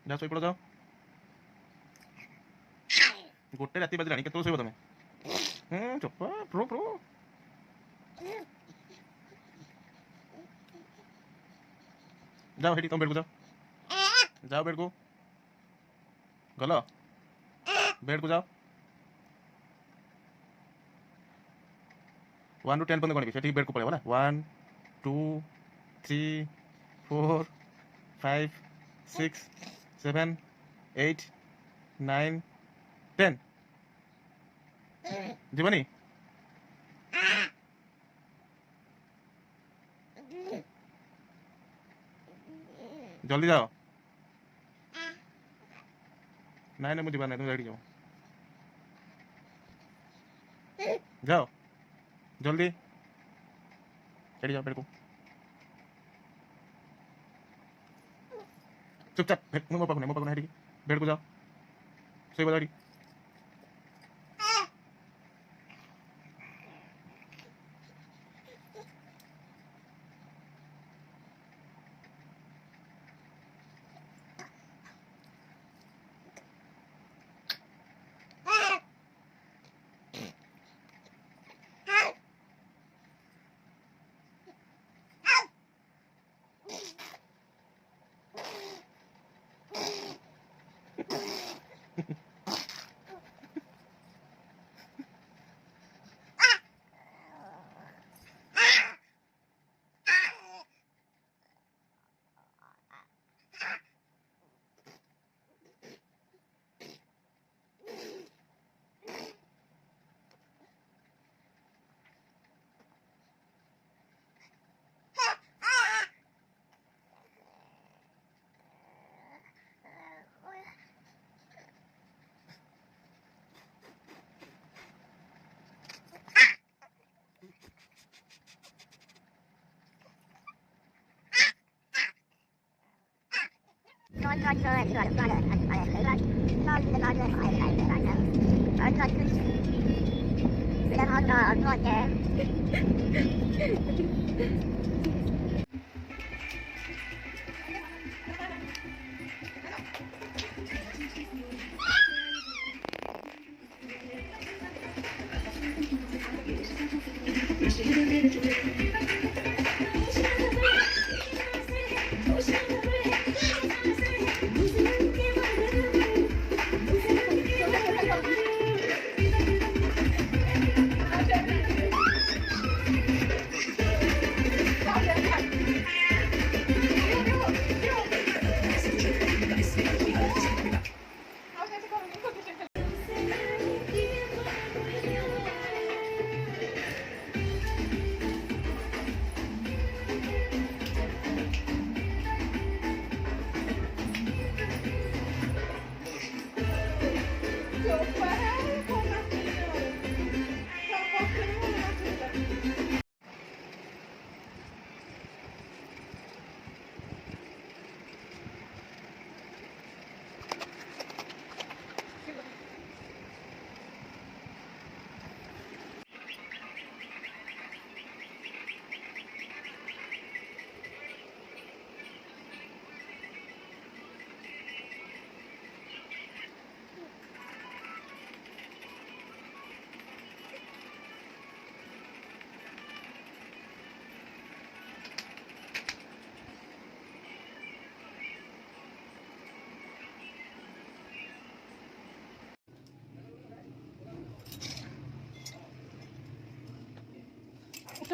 ଯାଅ ଶୋଇପଡ଼ ଯାଅ। ଗୋଟେ ରାତି ବାଜିଲାଣି, କେତେବେଳେ ଶୋଇବ ତମେ? ଚୋପା ପ୍ରୋ ପ୍ରୋ। ଯାଅ ସେଠି ତମ ବେଡ଼କୁ ଯାଅ, ଯାଅ ବେଡ଼କୁ ଗଲ, ବେଡ଼କୁ ଯାଅ। 1 ରୁ 10 ପର୍ଯ୍ୟନ୍ତ ଗଣିବି, ସେଠିକି ବେଡ଼କୁ ପଳେଇବ ହେଲା। 1 2 3 4 5 6 7 8 9 10 ଯିବନି? ଜଲ୍ଦି ଯାଅ। ନାଇଁ ନାଇଁ ମୁଁ ଯିବାର ନାହିଁ, ତୁମେ ଯାଇକି ଯାଅ, ଯାଅ ଜଲ୍ଦି ସେଠି ଯାଅ ବେଡ଼କୁ। ଚୁପଚାପ ମୋ ପାଖକୁ ନାହିଁ, ମୋ ପାଖକୁ ନାହିଁ, ସେଠିକି ବେଡ଼କୁ ଯାଅ, ଶୋଇବ ଯାଅ ସେଠି।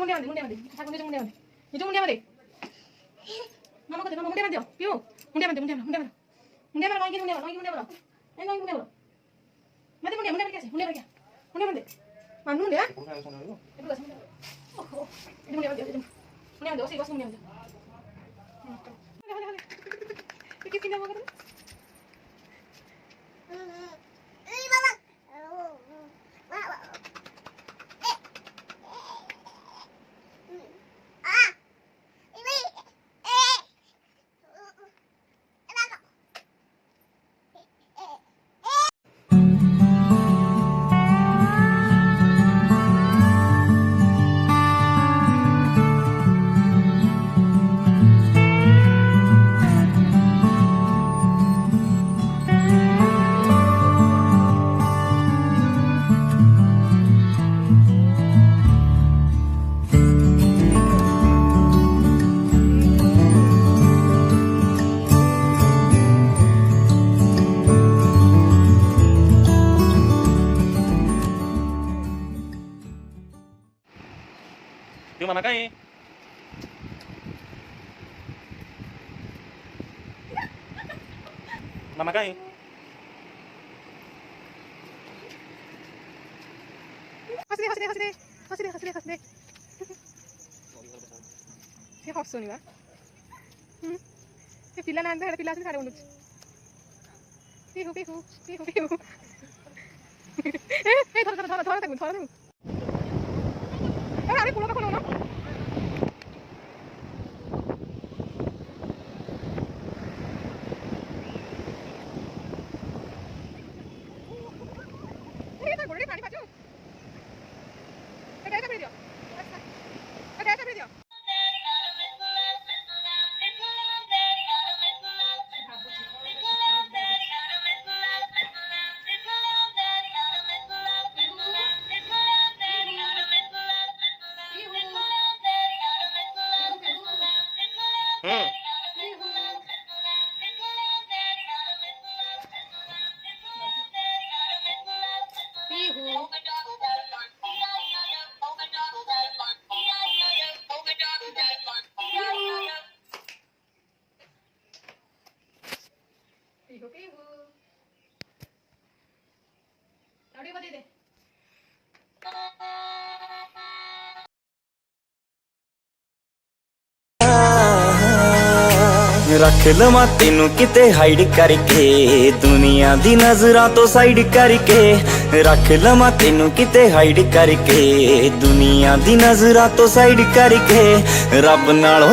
mundial mandi. Aku mundial mandi. Itu mundial mandi. Mama kata mama mundial mandi. Piu. Mundial mandi. Mundial lagi mundial. Ini lagi mundial. Mati mundial mandi kasih. Mundial lagi. Mundial mandi. Manu mundial. Itu gas mundial. Oh. Itu mundial mandi. Mundial mandi. Osi gas mundial mandi. Pikir pindah makan. Mama kain. Mama kain. Hasi deh. Dia hafsu nih, Pak. Dia pila nanti ada pila sih ada unut. Pihu. Thora takut. Ada pulau apa kono? Ini tak boleh pakai baju. Ada apa dia? Pihu. Tadi apa deh? रख लवा तेनू किते hide करके दुनिया दी नजरां तो side करके रख लवा तेनू किते हाइड करके दुनिया दी नजरां तो साइड करके रब नालों